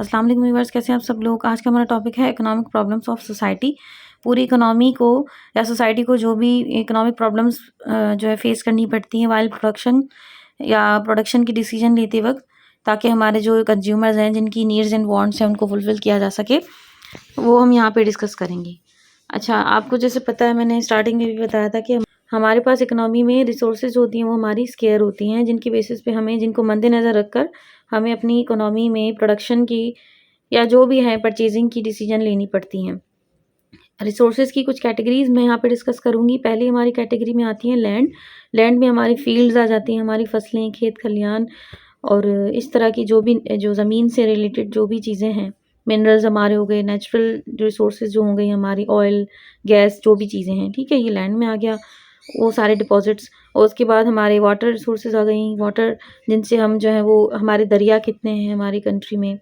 अस्सलाम वालेकुम व्यूअर्स, कैसे हैं आप सब लोग। आज का हमारा टॉपिक है इकोनॉमिक प्रॉब्लम्स ऑफ सोसाइटी। पूरी इकोनॉमी को या सोसाइटी को जो भी इकोनॉमिक प्रॉब्लम्स जो है फेस करनी पड़ती हैं वाइल प्रोडक्शन या प्रोडक्शन की डिसीजन लेते वक्त, ताकि हमारे जो कंज्यूमर्स हैं जिनकी नीड्स एंड वांट्स हैं उनको फुलफिल किया जा सके, वो हम यहाँ पे डिस्कस करेंगे। अच्छा, आपको जैसे पता है, मैंने स्टार्टिंग में भी बताया था कि हमारे पास इकोनॉमी में रिसोर्सेज होती हैं, वो हमारी स्केयर होती हैं, जिनकी बेसिस पे हमें जिनको मद्देनज़र रखकर हमें अपनी इकोनॉमी में प्रोडक्शन की या जो भी है परचेजिंग की डिसीजन लेनी पड़ती हैं। रिसोर्सेज की कुछ कैटेगरीज मैं यहाँ पे डिस्कस करूँगी। पहली हमारी कैटेगरी में आती है लैंड। लैंड में हमारी फील्ड्स आ जाती हैं, हमारी फसलें, खेत खलियान और इस तरह की जो ज़मीन से रिलेटेड जो भी चीज़ें हैं, मिनरल्स हमारे हो गए, नेचुरल रिसोर्सेज जो हो गई हमारी, ऑयल, गैस, जो भी चीज़ें हैं, ठीक है, ये लैंड में आ गया, वो सारे डिपॉजिट्स। और उसके बाद हमारे वाटर रिसोर्सेज आ गई, वाटर जिनसे हम जो है वो हमारे दरिया कितने हैं हमारी कंट्री में,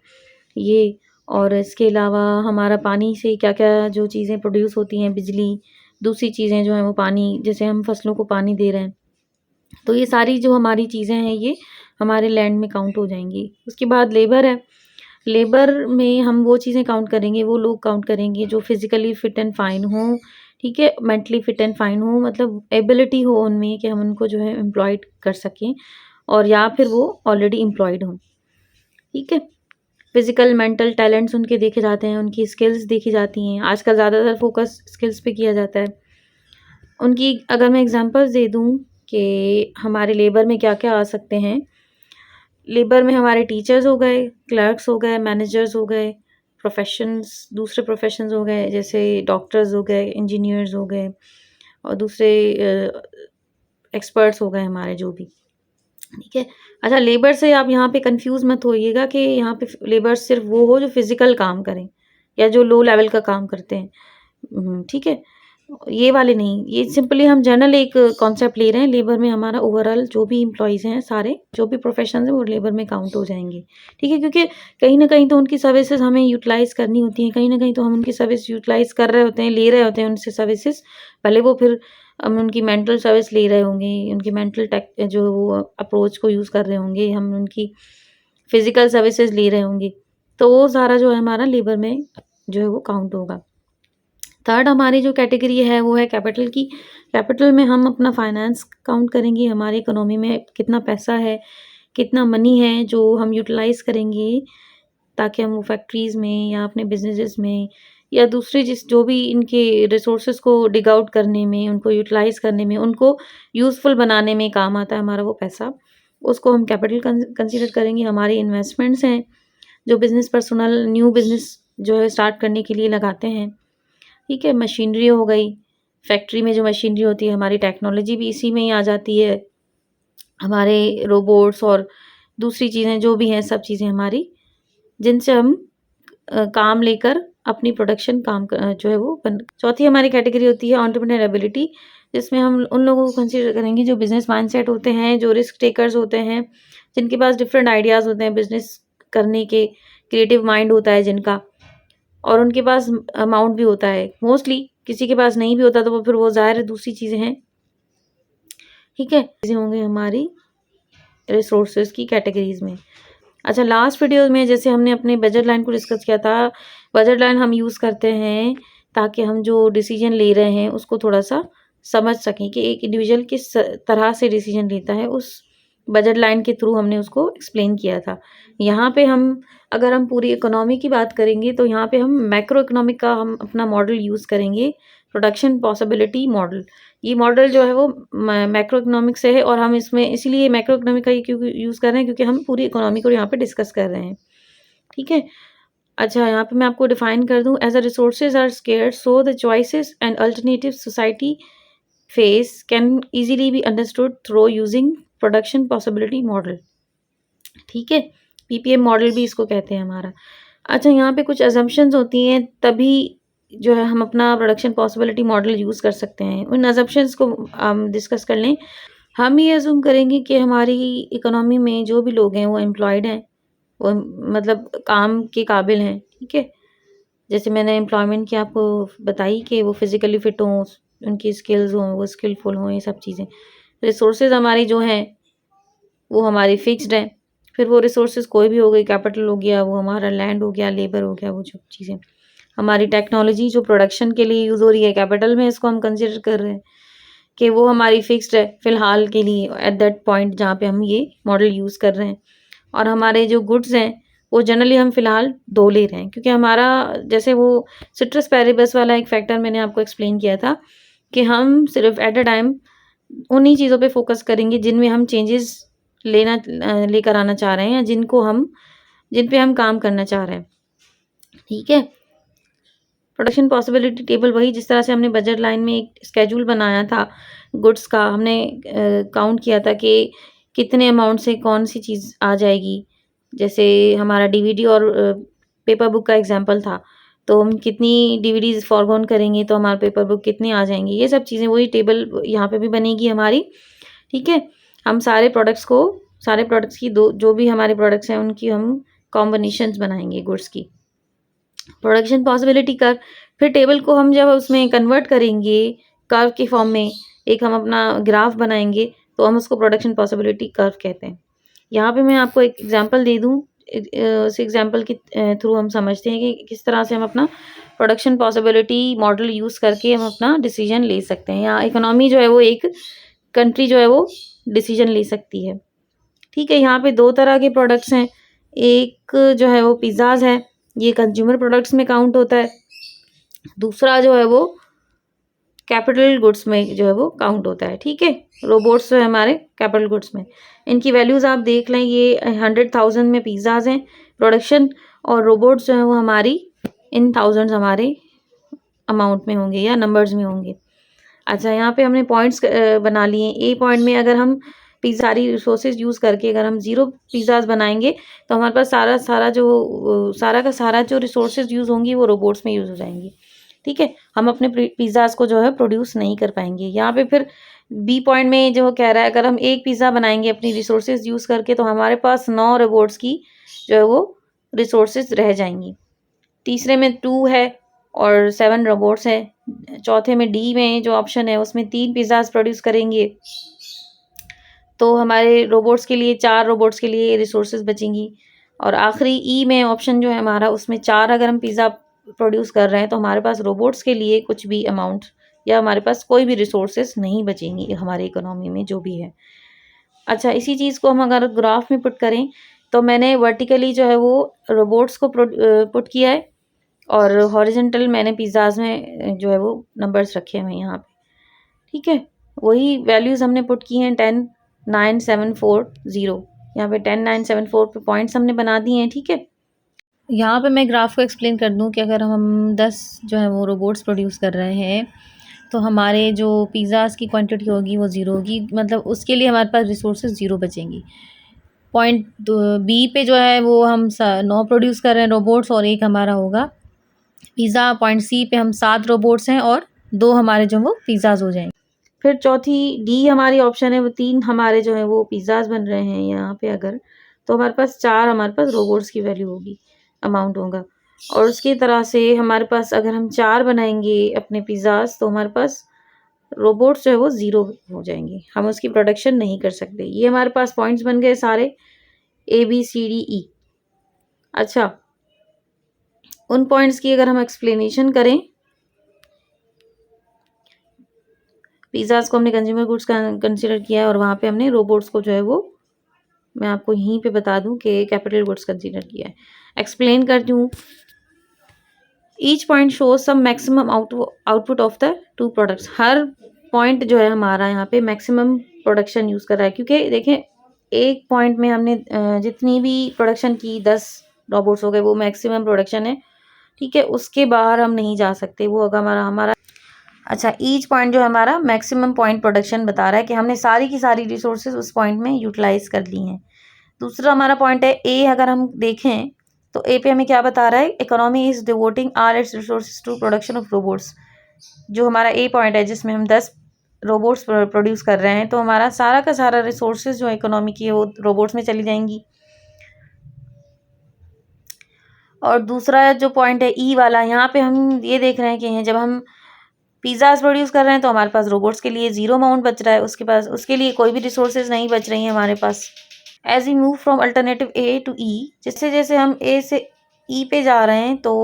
ये। और इसके अलावा हमारा पानी से क्या क्या जो चीज़ें प्रोड्यूस होती हैं, बिजली, दूसरी चीज़ें जो हैं वो पानी, जैसे हम फसलों को पानी दे रहे हैं, तो ये सारी जो हमारी चीज़ें हैं ये हमारे लैंड में काउंट हो जाएंगी। उसके बाद लेबर है। लेबर में हम वो चीज़ें काउंट करेंगे, वो लोग काउंट करेंगे जो फिजिकली फिट एंड फाइन हो, ठीक है, मेंटली फिट एंड फाइन हो, मतलब एबिलिटी हो उनमें कि हम उनको जो है एम्प्लॉयड कर सकें, और या फिर वो ऑलरेडी एम्प्लॉयड हों, ठीक है। फिजिकल मेंटल टैलेंट्स उनके देखे जाते हैं, उनकी स्किल्स देखी जाती हैं। आजकल ज़्यादातर फोकस स्किल्स पे किया जाता है उनकी। अगर मैं एग्जांपल्स दे दूं कि हमारे लेबर में क्या क्या आ सकते हैं, लेबर में हमारे टीचर्स हो गए, क्लर्क्स हो गए, मैनेजर्स हो गए, प्रोफेशंस, दूसरे प्रोफेशंस हो गए, जैसे डॉक्टर्स हो गए, इंजीनियर्स हो गए, और दूसरे एक्सपर्ट्स हो गए हमारे जो भी, ठीक है। अच्छा, लेबर से आप यहाँ पे कंफ्यूज मत होइएगा कि यहाँ पे लेबर सिर्फ वो हो जो फिजिकल काम करें या जो लो लेवल का काम करते हैं, ठीक है, ये वाले नहीं। ये सिंपली हम जनरल एक कॉन्सेप्ट ले रहे हैं। लेबर में हमारा ओवरऑल जो भी एम्प्लॉयज़ हैं, सारे जो भी प्रोफेशन हैं, वो लेबर में काउंट हो जाएंगे, ठीक है। क्योंकि कहीं ना कहीं तो उनकी सर्विसेज हमें यूटिलाइज़ करनी होती हैं, कहीं ना कहीं तो हम उनकी सर्विस यूटिलाइज़ कर रहे होते हैं, ले रहे होते हैं उनसे सर्विसेज, भले वो फिर हम उनकी मेंटल सर्विस ले रहे होंगे, उनकी मेंटल टेक जो वो अप्रोच को यूज़ कर रहे होंगे, हम उनकी फिजिकल सर्विसेज ले रहे होंगे, तो वो सारा जो है हमारा लेबर में जो है वो काउंट होगा। थर्ड हमारी जो कैटेगरी है वो है कैपिटल की। कैपिटल में हम अपना फाइनेंस काउंट करेंगे, हमारी इकोनॉमी में कितना पैसा है, कितना मनी है जो हम यूटिलाइज़ करेंगे ताकि हम वो फैक्ट्रीज़ में या अपने बिजनेसेस में या दूसरे जो भी इनके रिसोर्सेज को डिग आउट करने में, उनको यूटिलाइज़ करने में, उनको यूज़फुल बनाने में काम आता है हमारा वो पैसा, उसको हम कैपिटल कंसीडर करेंगे। हमारी इन्वेस्टमेंट्स हैं जो बिज़नेस पर्सनल न्यू बिज़नेस जो है स्टार्ट करने के लिए लगाते हैं, ठीक है। मशीनरी हो गई, फैक्ट्री में जो मशीनरी होती है, हमारी टेक्नोलॉजी भी इसी में ही आ जाती है, हमारे रोबोट्स और दूसरी चीज़ें जो भी हैं, सब चीज़ें हमारी जिनसे हम काम लेकर अपनी प्रोडक्शन जो है वो चौथी हमारी कैटेगरी होती है एंटरप्रेन्योर एबिलिटी, जिसमें हम उन लोगों को कंसीडर करेंगे जो बिजनेस माइंडसेट होते हैं, जो रिस्क टेकर्स होते हैं, जिनके पास डिफरेंट आइडियाज़ होते हैं बिजनेस करने के, क्रिएटिव माइंड होता है जिनका, और उनके पास अमाउंट भी होता है। मोस्टली किसी के पास नहीं भी होता तो वो फिर वो ज़ाहिर है दूसरी चीज़ें हैं, ठीक है, चीज़ें होंगी हमारी रिसोर्सेज की कैटेगरीज में। अच्छा, लास्ट वीडियो में जैसे हमने अपने बजट लाइन को डिस्कस किया था, बजट लाइन हम यूज़ करते हैं ताकि हम जो डिसीजन ले रहे हैं उसको थोड़ा सा समझ सकें कि एक इंडिविजुअल किस तरह से डिसीजन लेता है, उस बजट लाइन के थ्रू हमने उसको एक्सप्लेन किया था। यहाँ पे हम अगर हम पूरी इकोनॉमी की बात करेंगे तो यहाँ पे हम मैक्रो इकोनॉमिक का हम अपना मॉडल यूज़ करेंगे, प्रोडक्शन पॉसिबिलिटी मॉडल। ये मॉडल जो है वो मैक्रो इकोनॉमिक से है, और हम इसमें इसीलिए मैक्रो इकोनॉमिक का क्यों यूज़ कर रहे हैं, क्योंकि हम पूरी इकोनॉमी को यहाँ पे डिस्कस कर रहे हैं, ठीक है। अच्छा, यहाँ पे मैं आपको डिफाइन कर दूँ, as a resources are scarce so the choices and alternative society face can easily be understood through using production possibility model, ठीक है। पीपीएम मॉडल भी इसको कहते हैं हमारा। अच्छा, यहाँ पे कुछ अजम्पशंस होती हैं, तभी जो है हम अपना प्रोडक्शन पॉसिबिलिटी मॉडल यूज़ कर सकते हैं। उन अजम्पशंस को हम डिस्कस कर लें। हम ये अज्यूम करेंगे कि हमारी इकोनॉमी में जो भी लोग हैं वो एम्प्लॉयड हैं, वो मतलब काम के काबिल हैं, ठीक है। जैसे मैंने एम्प्लॉयमेंट की आपको बताई कि वो फिज़िकली फ़िट हों, उनकी स्किल्स हों, वो स्किलफुल हों, ये सब चीज़ें। रिसोर्सेज हमारी जो हैं वो हमारी फिक्स्ड हैं, फिर वो रिसोर्सेज कोई भी हो गई, कैपिटल हो गया, वो हमारा लैंड हो गया, लेबर हो गया, वो जो चीज़ें, हमारी टेक्नोलॉजी जो प्रोडक्शन के लिए यूज़ हो रही है, कैपिटल में इसको हम कंसिडर कर रहे हैं कि वो हमारी फिक्स्ड है फ़िलहाल के लिए एट दैट पॉइंट जहाँ पे हम ये मॉडल यूज़ कर रहे हैं। और हमारे जो गुड्स हैं वो जनरली हम फ़िलहाल 2 ले रहे हैं, क्योंकि हमारा जैसे वो सिट्रस पैरिबस वाला एक फैक्टर मैंने आपको एक्सप्लेन किया था कि हम सिर्फ एट अ टाइम उन्हीं चीज़ों पे फोकस करेंगे जिनमें हम चेंजेस लेकर आना चाह रहे हैं, या जिन पे हम काम करना चाह रहे हैं। ठीक है। प्रोडक्शन पॉसिबिलिटी टेबल वही जिस तरह से हमने बजट लाइन में एक स्केड्यूल बनाया था गुड्स का, हमने काउंट किया था कि कितने अमाउंट से कौन सी चीज़ आ जाएगी। जैसे हमारा डीवीडी और पेपर बुक का एग्जांपल था, तो हम कितनी डीवीडीज़ फॉरगॉन करेंगे तो हमारे पेपर बुक कितने आ जाएंगे, ये सब चीज़ें वही टेबल यहाँ पे भी बनेगी हमारी। ठीक है। हम सारे प्रोडक्ट्स की जो भी हमारे प्रोडक्ट्स हैं उनकी हम कॉम्बिनेशंस बनाएंगे गुड्स की। प्रोडक्शन पॉसिबिलिटी कर्व, फिर टेबल को हम जब उसमें कन्वर्ट करेंगे कर्व के फॉर्म में, एक हम अपना ग्राफ बनाएंगे, तो हम उसको प्रोडक्शन पॉसिबिलिटी कर्व कहते हैं। यहाँ पे मैं आपको एक एग्जांपल दे दूँ, उस एग्जांपल के थ्रू हम समझते हैं कि किस तरह से हम अपना प्रोडक्शन पॉसिबिलिटी मॉडल यूज़ करके हम अपना डिसीजन ले सकते हैं, या इकोनॉमी जो है वो एक कंट्री जो है वो डिसीजन ले सकती है। ठीक है। यहाँ पे 2 तरह के प्रोडक्ट्स हैं, एक जो है वो पिज़्ज़ाज़ है, ये कंज्यूमर प्रोडक्ट्स में काउंट होता है। दूसरा जो है वो कैपिटल गुड्स में जो है वो काउंट होता है। ठीक है। रोबोट्स जो है हमारे कैपिटल गुड्स में, इनकी वैल्यूज़ आप देख लें, ये 100,000 में पिज़्ज़ाज़ हैं प्रोडक्शन, और रोबोट्स जो है वो हमारी इन थाउजेंड्स हमारे अमाउंट में होंगे या नंबर्स में होंगे। अच्छा, यहाँ पे हमने पॉइंट्स बना लिए। ए पॉइंट में अगर हम सारी रिसोर्सेज यूज़ करके अगर हम 0 पिज़्ज़ाज़ बनाएंगे, तो हमारे पास सारा का सारा जो रिसोर्सेज यूज़ होंगी वो रोबोट्स में यूज़ हो जाएंगी। ठीक है। हम अपने पिज़्ज़ाज़ को जो है प्रोड्यूस नहीं कर पाएंगे। यहाँ पे फिर बी पॉइंट में जो कह रहा है, अगर हम एक पिज़्ज़ा बनाएंगे अपनी रिसोर्सेज यूज़ करके, तो हमारे पास 9 रोबोट्स की जो है वो रिसोर्सेज रह जाएंगी। तीसरे में 2 है और 7 रोबोट्स हैं। चौथे में डी में जो ऑप्शन है उसमें 3 पिज़्ज़ाज़ प्रोड्यूस करेंगे, तो हमारे रोबोट्स के लिए 4 रोबोट्स के लिए रिसोर्सेज बचेंगी। और आखिरी ई में ऑप्शन जो है हमारा, उसमें 4 अगर हम पिज़्ज़ा प्रोड्यूस कर रहे हैं, तो हमारे पास रोबोट्स के लिए कुछ भी अमाउंट या हमारे पास कोई भी रिसोर्सेज नहीं बचेंगी हमारी इकोनॉमी में जो भी है। अच्छा, इसी चीज़ को हम अगर ग्राफ में पुट करें, तो मैंने वर्टिकली जो है वो रोबोट्स को पुट किया है, और हॉरिजॉन्टल मैंने पिज़्ज़ाज़ में जो है वो नंबर्स रखे हुए हैं यहाँ पे। ठीक है। वही वैल्यूज़ हमने पुट की हैं 10, 9, 7, 4, 0। यहाँ पे 10, 9, 7, 4 पे पॉइंट्स हमने बना दिए हैं। ठीक है। यहाँ पे मैं ग्राफ को एक्सप्लेन कर दूँ कि अगर हम 10 जो है वो रोबोट्स प्रोड्यूस कर रहे हैं, तो हमारे जो पिज़्ज़ाज़ की क्वांटिटी होगी वो 0 होगी, मतलब उसके लिए हमारे पास रिसोर्सेज 0 बचेंगी। पॉइंट बी पे जो है वो हम 9 प्रोड्यूस कर रहे हैं रोबोट्स, और 1 हमारा होगा पिज़्ज़ा। पॉइंट सी पे हम 7 रोबोट्स हैं और 2 हमारे जो वो पिज़्ज़ाज़ हो जाएंगे। फिर चौथी डी हमारी ऑप्शन है, वो 3 हमारे जो है वो पिज़्ज़ाज़ बन रहे हैं यहाँ पे अगर, तो हमारे पास 4 हमारे पास रोबोट्स की वैल्यू होगी, अमाउंट होगा। और उसकी तरह से हमारे पास अगर हम 4 बनाएंगे अपने पिज़्ज़ाज़, तो हमारे पास रोबोट्स जो है वो 0 हो जाएंगे, हम उसकी प्रोडक्शन नहीं कर सकते। ये हमारे पास पॉइंट्स बन गए सारे ABCDE। अच्छा, उन पॉइंट्स की अगर हम एक्सप्लेनेशन करें, पिज़्ज़ाज़ को हमने कंज्यूमर गुड्स का कंसिडर किया है, और वहाँ पे हमने रोबोट्स को जो है वो, मैं आपको यहीं पे बता दूं कि कैपिटल गुड्स कंसीडर किया है। एक्सप्लेन कर दूं, each point show some maximum output of the 2 products. हर पॉइंट जो है हमारा यहाँ पे मैक्सिमम प्रोडक्शन यूज़ कर रहा है, क्योंकि देखें एक पॉइंट में हमने जितनी भी प्रोडक्शन की 10 रोबोट्स हो गए, वो मैक्सिमम प्रोडक्शन है। ठीक है। उसके बाहर हम नहीं जा सकते, वो होगा हमारा अच्छा, ईच पॉइंट जो हमारा मैक्सिमम पॉइंट प्रोडक्शन बता रहा है कि हमने सारी की सारी रिसोर्सेज उस पॉइंट में यूटिलाइज कर ली हैं। दूसरा हमारा पॉइंट है ए, अगर हम देखें तो ए पे हमें क्या बता रहा है, economy is devoting all its resources to production of robots. जो हमारा ए पॉइंट है जिसमें हम 10 रोबोट्स प्रोड्यूस कर रहे हैं, तो हमारा सारा का सारा रिसोर्सेज जो इकोनॉमी की है वो रोबोट्स में चली जाएंगी। और दूसरा जो पॉइंट है ई वाला, यहाँ पे हम ये देख रहे हैं कि जब हम पिज़्ज़ाज़ प्रोड्यूस कर रहे हैं तो हमारे पास रोबोट्स के लिए 0 अमाउंट बच रहा है, उसके लिए कोई भी रिसोर्सेज नहीं बच रही हैं हमारे पास। As we move from alternative A to E, जैसे जैसे हम ए से ई पे जा रहे हैं तो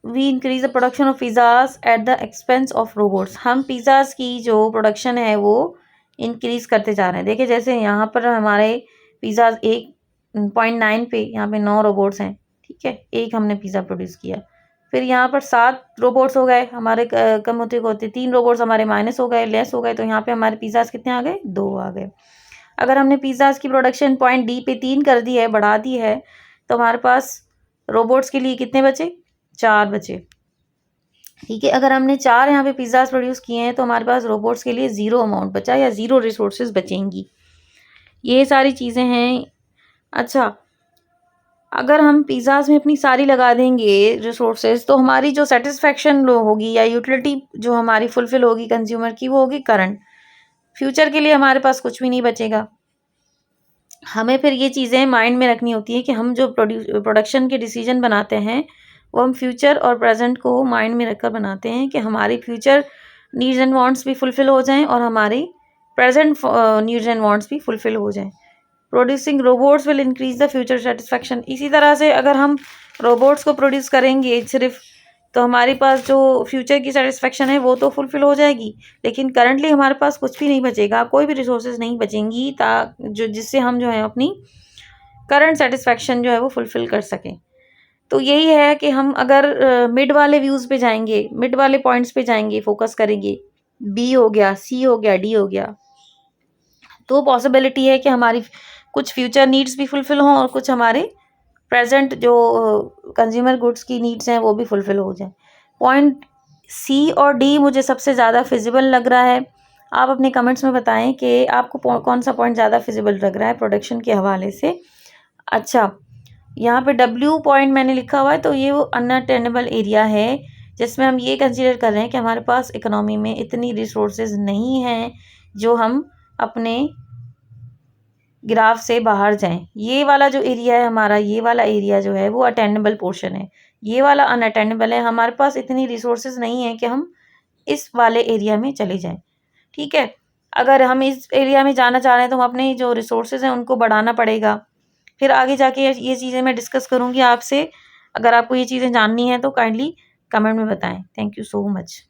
we increase the production of pizzas at the expense of robots, हम पिज़्ज़ाज की जो प्रोडक्शन है वो इंक्रीज करते जा रहे हैं। देखिए जैसे यहाँ पर हमारे पिज़्ज़ाज 1.9 पे यहाँ पे 9 रोबोट्स हैं, ठीक है, एक हमने पिज़्ज़ा प्रोड्यूस किया। फिर यहाँ पर 7 रोबोट्स हो गए हमारे, कम होते होते 3 रोबोट्स हमारे माइनस हो गए, लेस हो गए, तो यहाँ पे हमारे पिज़्ज़ाज कितने आ गए, 2 आ गए। अगर हमने पिज़्ज़ाज की प्रोडक्शन पॉइंट डी पे 3 कर दी है, बढ़ा दी है, तो हमारे पास रोबोट्स के लिए कितने बचे, 4 बचे। ठीक है, अगर हमने 4 यहाँ पे पिज़्ज़ाज प्रोड्यूस किए हैं तो हमारे पास रोबोट्स के लिए 0 अमाउंट बचा या 0 रिसोर्सेज बचेंगी। ये सारी चीज़ें हैं। अच्छा, अगर हम पिज़्ज़ाज में अपनी सारी लगा देंगे रिसोर्सेज तो हमारी जो सेटिस्फेक्शन होगी या यूटिलिटी जो हमारी फुलफिल होगी कंज्यूमर की, वो होगी करंट। फ्यूचर के लिए हमारे पास कुछ भी नहीं बचेगा। हमें फिर ये चीज़ें माइंड में रखनी होती है कि हम जो प्रोडक्शन के डिसीजन बनाते हैं वो हम फ्यूचर और प्रेजेंट को माइंड में रखकर बनाते हैं कि हमारी फ्यूचर नीड्स एंड वांट्स भी फुलफिल हो जाएं और हमारी प्रेजेंट नीड्स एंड वांट्स भी फुलफिल हो जाएं। Producing robots will increase the future satisfaction. इसी तरह से अगर हम रोबोट्स को प्रोड्यूस करेंगे सिर्फ, तो हमारे पास जो फ्यूचर की सेटिस्फेक्शन है वो तो फुलफिल हो जाएगी, लेकिन करंटली हमारे पास कुछ भी नहीं बचेगा, कोई भी रिसोर्सेज नहीं बचेंगी जो जिससे हम जो है अपनी करंट सेटिस्फेक्शन जो है वो फुलफिल कर सकें। तो यही है कि हम अगर मिड वाले व्यूज़ पे जाएंगे, मिड वाले पॉइंट्स पे जाएंगे, फोकस करेंगे, बी हो गया, सी हो गया, डी हो गया, तो पॉसिबिलिटी है कि हमारी कुछ फ्यूचर नीड्स भी फुलफिल हों और कुछ हमारे प्रेजेंट जो कंज्यूमर गुड्स की नीड्स हैं वो भी फुलफिल हो जाए। पॉइंट सी और डी मुझे सबसे ज़्यादा फिजिबल लग रहा है। आप अपने कमेंट्स में बताएं कि आपको कौन सा पॉइंट ज़्यादा फिजिबल लग रहा है प्रोडक्शन के हवाले से। अच्छा, यहाँ पे डब्ल्यू पॉइंट मैंने लिखा हुआ है, तो ये वो अनअटेनेबल एरिया है जिसमें हम ये कंसीडर कर रहे हैं कि हमारे पास इकोनॉमी में इतनी रिसोर्सेज नहीं हैं जो हम अपने ग्राफ से बाहर जाएं। ये वाला जो एरिया है हमारा, ये वाला एरिया जो है वो अटेनेबल पोर्शन है, ये वाला अनअटेनेबल है। हमारे पास इतनी रिसोर्सेज नहीं है कि हम इस वाले एरिया में चले जाएं। ठीक है, अगर हम इस एरिया में जाना चाह रहे हैं तो हम अपने जो रिसोर्सेज हैं उनको बढ़ाना पड़ेगा। फिर आगे जाके ये चीज़ें मैं डिस्कस करूँगी आपसे। अगर आपको ये चीज़ें जाननी है तो काइंडली कमेंट में बताएं। Thank you so much.